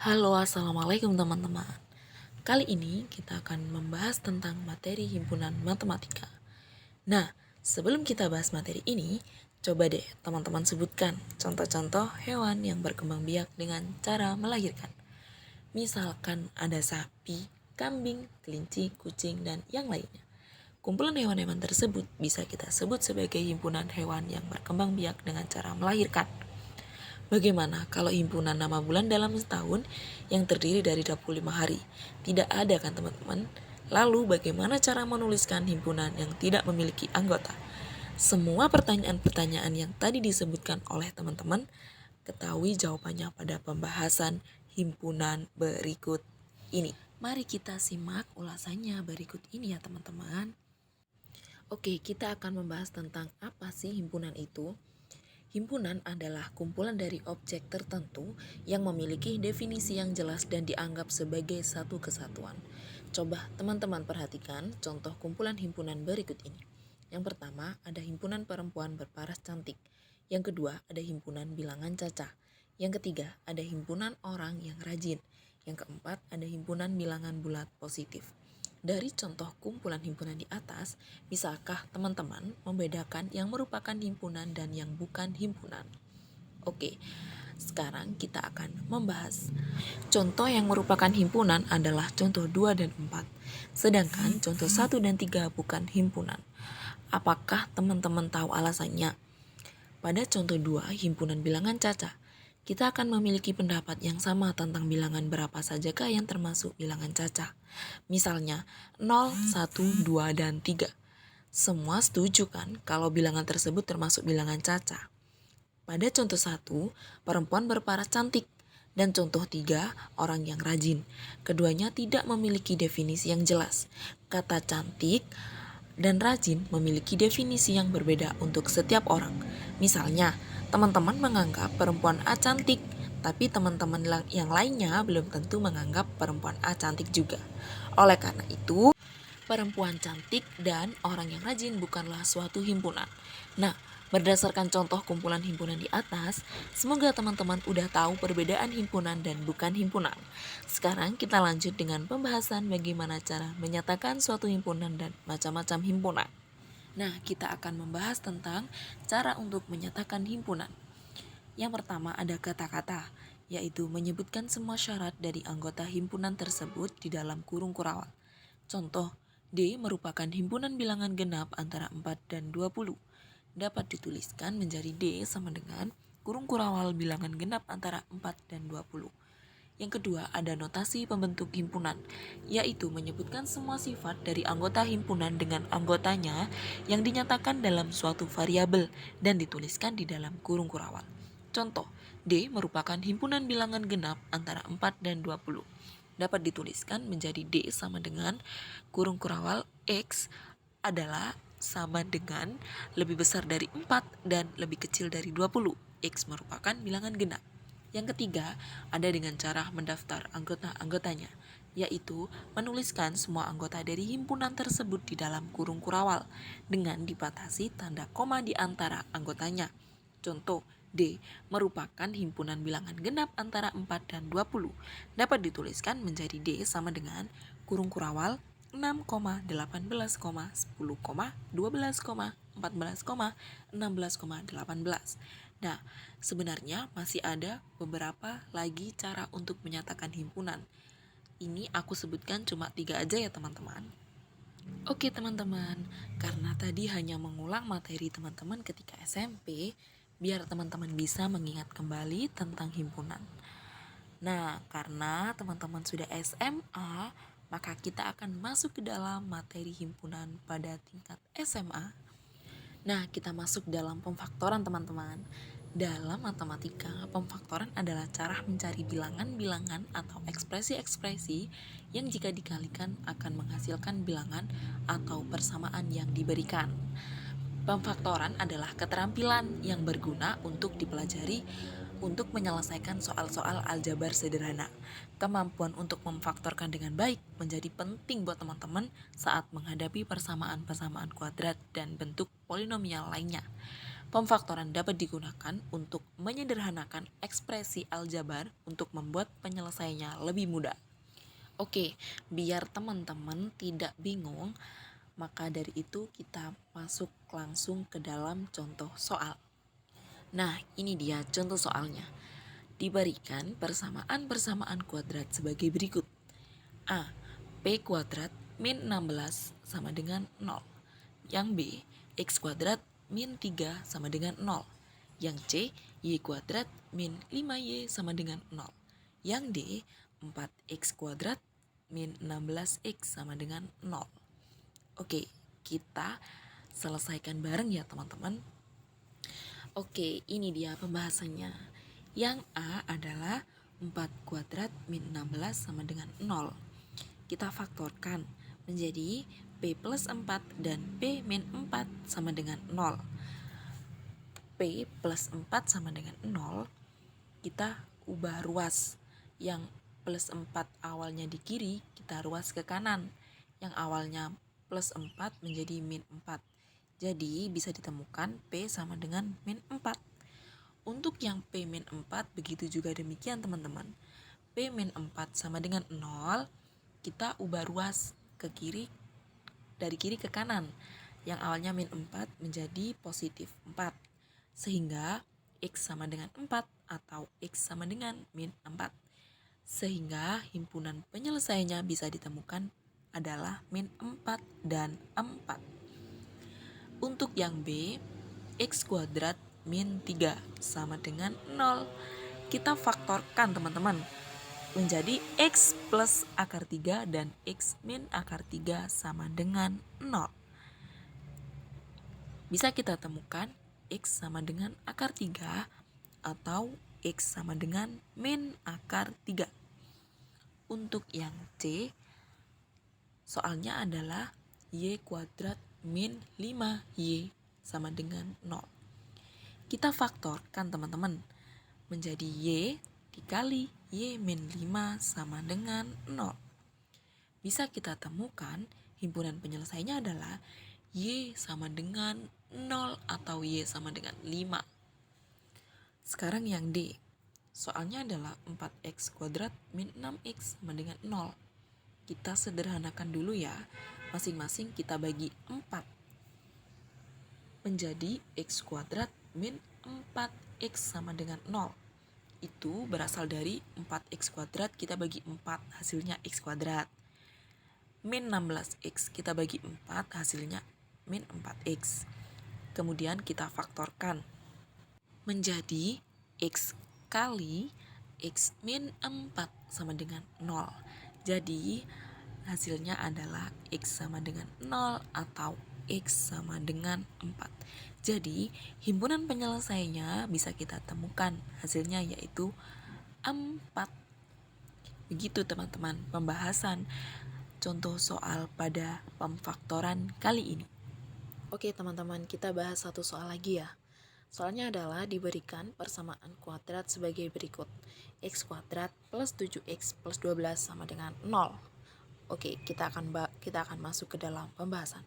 Halo, assalamualaikum teman-teman. Kali ini kita akan membahas tentang materi himpunan matematika. Nah, sebelum kita bahas materi ini, coba deh teman-teman sebutkan contoh-contoh hewan yang berkembang biak dengan cara melahirkan. Misalkan ada sapi, kambing, kelinci, kucing, dan yang lainnya. Kumpulan hewan-hewan tersebut bisa kita sebut sebagai himpunan hewan yang berkembang biak dengan cara melahirkan. Bagaimana kalau himpunan nama bulan dalam setahun yang terdiri dari 25 hari? Tidak ada kan teman-teman? Lalu bagaimana cara menuliskan himpunan yang tidak memiliki anggota? Semua pertanyaan-pertanyaan yang tadi disebutkan oleh teman-teman, ketahui jawabannya pada pembahasan himpunan berikut ini. Mari kita simak ulasannya berikut ini ya teman-teman. Oke, kita akan membahas tentang apa sih himpunan itu. Himpunan adalah kumpulan dari objek tertentu yang memiliki definisi yang jelas dan dianggap sebagai satu kesatuan. Coba teman-teman perhatikan contoh kumpulan himpunan berikut ini. Yang pertama ada himpunan perempuan berparas cantik. Yang kedua ada himpunan bilangan cacah. Yang ketiga ada himpunan orang yang rajin. Yang keempat ada himpunan bilangan bulat positif. Dari contoh kumpulan himpunan di atas, bisakah teman-teman membedakan yang merupakan himpunan dan yang bukan himpunan? Oke, sekarang kita akan membahas. Contoh yang merupakan himpunan adalah contoh 2 dan 4, sedangkan contoh 1 dan 3 bukan himpunan. Apakah teman-teman tahu alasannya? Pada contoh 2, himpunan bilangan cacah, kita akan memiliki pendapat yang sama tentang bilangan berapa sajakah yang termasuk bilangan cacah. Misalnya 0, 1, 2, dan 3. Semua setuju kan kalau bilangan tersebut termasuk bilangan cacah. Pada contoh 1, perempuan berparas cantik. Dan contoh 3, orang yang rajin. Keduanya tidak memiliki definisi yang jelas. Kata cantik dan rajin memiliki definisi yang berbeda untuk setiap orang. Misalnya, teman-teman menganggap perempuan A cantik, tapi teman-teman yang lainnya belum tentu menganggap perempuan A cantik juga. Oleh karena itu, perempuan cantik dan orang yang rajin bukanlah suatu himpunan. Nah, berdasarkan contoh kumpulan himpunan di atas, semoga teman-teman udah tahu perbedaan himpunan dan bukan himpunan. Sekarang kita lanjut dengan pembahasan bagaimana cara menyatakan suatu himpunan dan macam-macam himpunan. Nah, kita akan membahas tentang cara untuk menyatakan himpunan. Yang pertama ada kata-kata, yaitu menyebutkan semua syarat dari anggota himpunan tersebut di dalam kurung kurawal. Contoh, D merupakan himpunan bilangan genap antara 4 dan 20. Dapat dituliskan menjadi D sama dengan kurung kurawal bilangan genap antara 4 dan 20. Yang kedua, ada notasi pembentuk himpunan, yaitu menyebutkan semua sifat dari anggota himpunan dengan anggotanya yang dinyatakan dalam suatu variabel dan dituliskan di dalam kurung kurawal. Contoh, D merupakan himpunan bilangan genap antara 4 dan 20. Dapat dituliskan menjadi D sama dengan kurung kurawal X adalah sama dengan lebih besar dari 4 dan lebih kecil dari 20. X merupakan bilangan genap. Yang ketiga, ada dengan cara mendaftar anggota-anggotanya, yaitu menuliskan semua anggota dari himpunan tersebut di dalam kurung kurawal dengan dibatasi tanda koma di antara anggotanya. Contoh, D merupakan himpunan bilangan genap antara 4 dan 20. Dapat dituliskan menjadi D sama dengan kurung kurawal 6, 18, 10, 12, 14, 16, 18. Nah, sebenarnya masih ada beberapa lagi cara untuk menyatakan himpunan. Ini aku sebutkan cuma 3 aja ya teman-teman. Oke teman-teman, karena tadi hanya mengulang materi teman-teman ketika SMP, biar teman-teman bisa mengingat kembali tentang himpunan. Nah, karena teman-teman sudah SMA, maka kita akan masuk ke dalam materi himpunan pada tingkat SMA. Nah, kita masuk dalam pemfaktoran teman-teman. Dalam matematika, pemfaktoran adalah cara mencari bilangan-bilangan atau ekspresi-ekspresi yang jika dikalikan akan menghasilkan bilangan atau persamaan yang diberikan. Pemfaktoran adalah keterampilan yang berguna untuk dipelajari untuk menyelesaikan soal-soal aljabar sederhana. Kemampuan untuk memfaktorkan dengan baik menjadi penting buat teman-teman saat menghadapi persamaan-persamaan kuadrat dan bentuk polinomial lainnya. Pemfaktoran dapat digunakan untuk menyederhanakan ekspresi aljabar untuk membuat penyelesaiannya lebih mudah. Oke, biar teman-teman tidak bingung, maka dari itu kita masuk langsung ke dalam contoh soal. Nah, ini dia contoh soalnya. Diberikan persamaan-persamaan kuadrat sebagai berikut. A. P kuadrat min 16 sama dengan 0. Yang B. X kuadrat min 3 sama dengan 0. Yang C. Y kuadrat min 5Y sama dengan 0. Yang D. 4X kuadrat min 16X sama dengan 0. Oke, kita selesaikan bareng ya teman-teman. Oke, ini dia pembahasannya. Yang A adalah 4 kuadrat min 16 sama dengan 0. Kita faktorkan menjadi P plus 4 dan P min 4 sama dengan 0. P plus 4 sama dengan 0, kita ubah ruas. Yang plus 4 awalnya di kiri, kita ruas ke kanan. Yang awalnya plus 4 menjadi min 4. Jadi bisa ditemukan P sama dengan min 4. Untuk yang P min 4 begitu juga demikian teman-teman. P min 4 sama dengan 0, kita ubah ruas ke kiri, dari kiri ke kanan. Yang awalnya min 4 menjadi positif 4. Sehingga X sama dengan 4 atau X sama dengan min 4. Sehingga himpunan penyelesaiannya bisa ditemukan adalah min 4 dan 4. Untuk yang B, X kuadrat min 3 sama dengan 0. Kita faktorkan teman-teman menjadi X plus akar 3 dan X min akar 3 sama dengan 0. Bisa kita temukan X sama dengan akar 3 atau X sama dengan min akar 3. Untuk yang C, soalnya adalah Y kuadrat min 5Y sama dengan 0. Kita faktorkan teman-teman menjadi Y dikali Y min 5 sama dengan 0. Bisa kita temukan himpunan penyelesaiannya adalah Y sama dengan 0 atau Y sama dengan 5. Sekarang yang D, soalnya adalah 4X kuadrat min 6X sama dengan 0. Kita sederhanakan dulu ya, masing-masing kita bagi 4 menjadi X kuadrat min 4X sama dengan 0. Itu berasal dari 4X kuadrat kita bagi 4 hasilnya X kuadrat. Min 16X kita bagi 4 hasilnya min 4X. Kemudian kita faktorkan menjadi X kali X min 4 sama dengan 0. Jadi hasilnya adalah X sama dengan 0 atau X sama dengan 4. Jadi himpunan penyelesaiannya bisa kita temukan hasilnya yaitu 4. Begitu teman-teman pembahasan contoh soal pada pemfaktoran kali ini. Oke teman-teman, kita bahas satu soal lagi ya. Soalnya adalah diberikan persamaan kuadrat sebagai berikut. X kuadrat plus 7X plus 12 sama dengan 0. Oke, kita akan masuk ke dalam pembahasan.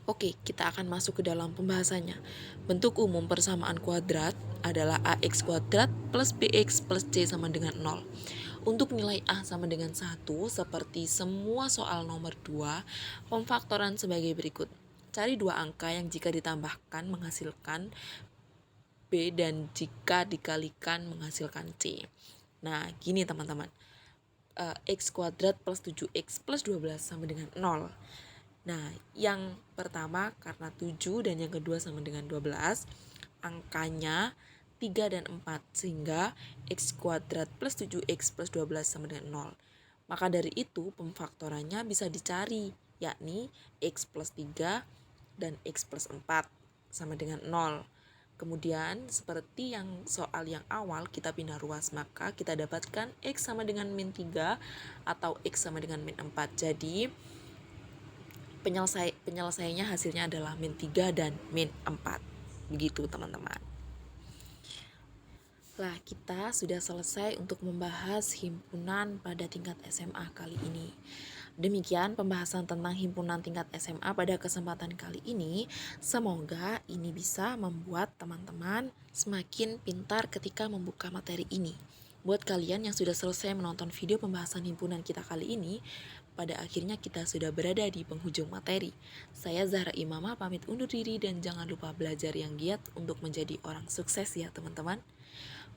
Oke, kita akan masuk ke dalam pembahasannya. Bentuk umum persamaan kuadrat adalah AX kuadrat plus BX plus C sama dengan 0. Untuk nilai A sama dengan 1, seperti semua soal nomor 2, pemfaktoran sebagai berikut. Cari dua angka yang jika ditambahkan menghasilkan B dan jika dikalikan menghasilkan C. Nah, gini teman-teman. X kuadrat plus 7X plus 12 sama dengan 0. Nah, yang pertama karena 7 dan yang kedua sama dengan 12, angkanya 3 dan 4, sehingga X kuadrat plus 7X plus 12 sama dengan 0. Maka dari itu pemfaktorannya bisa dicari, yakni X plus 3 dan X plus 4 sama dengan 0. Kemudian seperti yang soal yang awal kita pindah ruas, maka kita dapatkan X sama dengan min 3 atau X sama dengan min 4. Jadi penyelesaiannya hasilnya adalah min 3 dan min 4. Begitu teman-teman. Lah, kita sudah selesai untuk membahas himpunan pada tingkat SMA kali ini. Demikian pembahasan tentang himpunan tingkat SMA pada kesempatan kali ini. Semoga ini bisa membuat teman-teman semakin pintar ketika membuka materi ini. Buat kalian yang sudah selesai menonton video pembahasan himpunan kita kali ini, pada akhirnya kita sudah berada di penghujung materi. Saya Zahra Imamah pamit undur diri dan jangan lupa belajar yang giat untuk menjadi orang sukses ya teman-teman.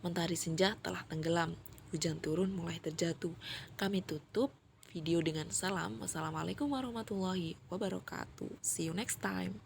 Mentari senja telah tenggelam, hujan turun mulai terjatuh. Kami tutup video dengan salam. Wassalamualaikum warahmatullahi wabarakatuh. See you next time.